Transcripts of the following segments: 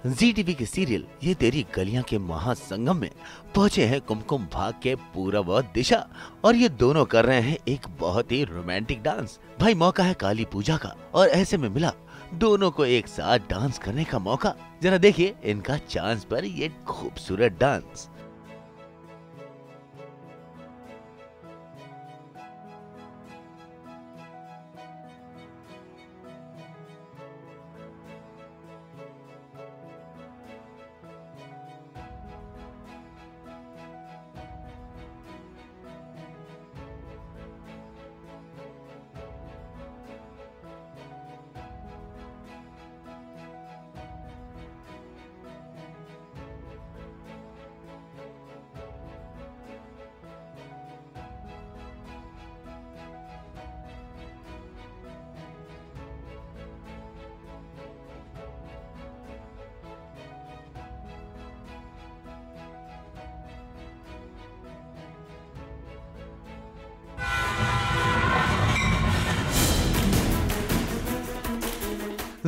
जी TV के serial ये तेरी गलियां के महासंगम में पहुंचे हैं कुमकुम भाग के पूरब और दिशा, और ये दोनों कर रहे हैं एक बहुत ही रोमांटिक डांस। भाई मौका है काली पूजा का, और ऐसे में मिला दोनों को एक साथ डांस करने का मौका। जरा देखिए इनका चांस पर ये खूबसूरत डांस।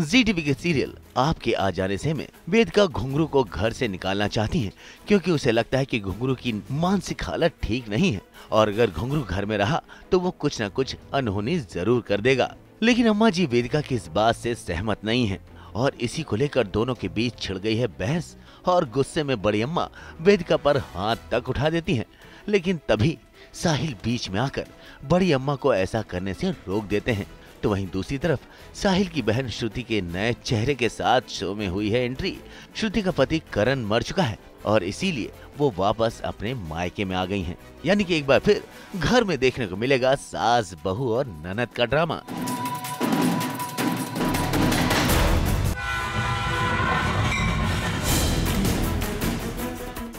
जी टीवी के सीरियल आपके आ जाने से में वेदिका घुंघरू को घर से निकालना चाहती हैं, क्योंकि उसे लगता है कि घुंघरू की मानसिक हालत ठीक नहीं है, और अगर घुंघरू घर में रहा तो वो कुछ न कुछ अनहोनी जरूर कर देगा। लेकिन अम्मा जी वेदिका की इस बात से सहमत नहीं है, और इसी को लेकर दोनों के बीच छिड़ गई है बहस, और गुस्से में बड़ी अम्मा वेदिका पर हाथ तक उठा देती हैं। लेकिन तभी साहिल बीच में आकर बड़ी अम्मा को ऐसा करने से रोक देते हैं। तो वहीं दूसरी तरफ साहिल की बहन श्रुति के नए चेहरे के साथ शो में हुई है एंट्री। श्रुति का पति करण मर चुका है, और इसीलिए वो वापस अपने मायके में आ गई हैं। यानी कि एक बार फिर घर में देखने को मिलेगा सास बहू और ननद का ड्रामा।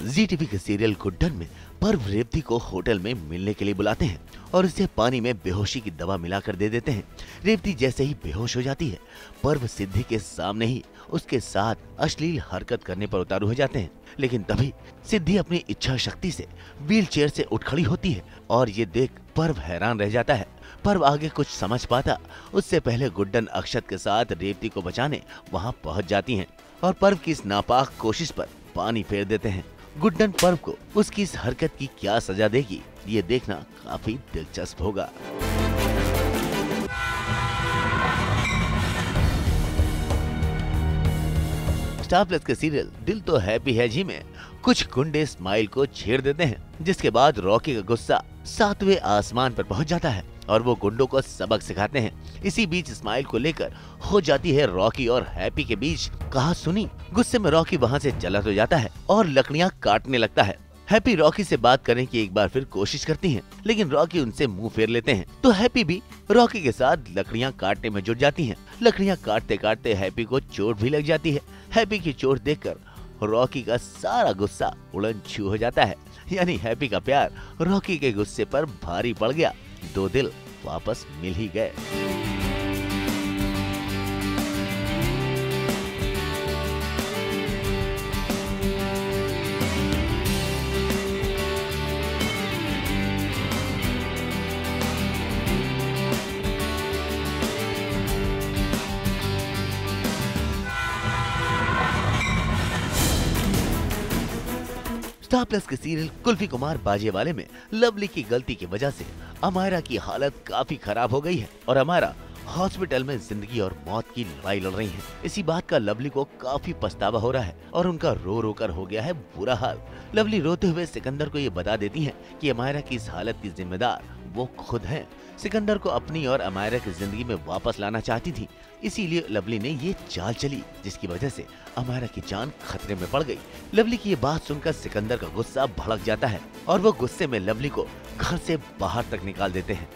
जी टीवी के सीरियल गुड्डन में पर्व रेवती को होटल में मिलने के लिए बुलाते हैं, और उसे पानी में बेहोशी की दवा मिलाकर दे देते हैं। रेवती जैसे ही बेहोश हो जाती है, पर्व सिद्धि के सामने ही उसके साथ अश्लील हरकत करने पर उतारू हो जाते हैं। लेकिन तभी सिद्धि अपनी इच्छा शक्ति से व्हील चेयर से उठ खड़ी होती है, और ये देख पर्व हैरान रह जाता है। पर्व आगे कुछ समझ पाता उससे पहले गुड्डन अक्षत के साथ रेवती को बचाने वहाँ पहुँच जाती है, और पर्व की इस नापाक कोशिश पर पानी फेर देते हैं। गुड्डन पर्व को उसकी इस हरकत की क्या सजा देगी, ये देखना काफी दिलचस्प होगा। स्टार प्लस के सीरियल दिल तो हैप्पी है जी में कुछ गुंडे स्माइल को छेड़ देते हैं, जिसके बाद रॉकी का गुस्सा 7वें आसमान पर पहुंच जाता है, और वो गुंडों को सबक सिखाते हैं। इसी बीच स्माइल को लेकर हो जाती है रॉकी और हैप्पी के बीच कहा सुनी। गुस्से में रॉकी वहाँ से चला तो जाता है और लकड़ियाँ काटने लगता है। हैप्पी रॉकी से बात करने की एक बार फिर कोशिश करती हैं, लेकिन रॉकी उनसे मुंह फेर लेते हैं। तो हैप्पी भी रॉकी के साथ लकड़ियाँ काटने में जुट जाती हैं। लकड़ियाँ काटते काटते हैप्पी को चोट भी लग जाती है। हैप्पी की चोट देखकर रॉकी का सारा गुस्सा उड़न छू हो जाता है। यानी हैप्पी का प्यार रॉकी के गुस्से पर भारी पड़ गया। दो दिल वापस मिल ही गए। स्टार प्लस के सीरियल कुल्फी कुमार बाजेवाले में लवली की गलती की वजह से अमायरा की हालत काफी खराब हो गई है, और अमायरा हॉस्पिटल में जिंदगी और मौत की लड़ाई लड़ रही है। इसी बात का लवली को काफी पछतावा हो रहा है, और उनका रो रो कर हो गया है बुरा हाल। लवली रोते हुए सिकंदर को ये बता देती है कि अमायरा की इस हालत की जिम्मेदार वो खुद है। सिकंदर को अपनी और अमायरा की जिंदगी में वापस लाना चाहती थी, इसीलिए लवली ने ये चाल चली, जिसकी वजह से अमायरा की जान खतरे में पड़ गई। लवली की ये बात सुनकर सिकंदर का गुस्सा भड़क जाता है, और वो गुस्से में लवली को घर से बाहर तक निकाल देते हैं।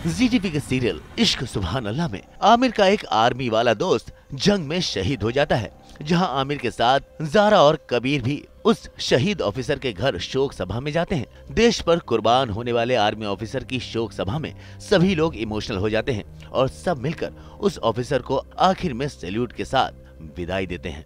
जी टीवी के सीरियल इश्क सुभान अल्लाह में आमिर का एक आर्मी वाला दोस्त जंग में शहीद हो जाता है, जहां आमिर के साथ जारा और कबीर भी उस शहीद ऑफिसर के घर शोक सभा में जाते हैं। देश पर कुर्बान होने वाले आर्मी ऑफिसर की शोक सभा में सभी लोग इमोशनल हो जाते हैं, और सब मिलकर उस ऑफिसर को आखिर में सैल्यूट के साथ विदाई देते हैं।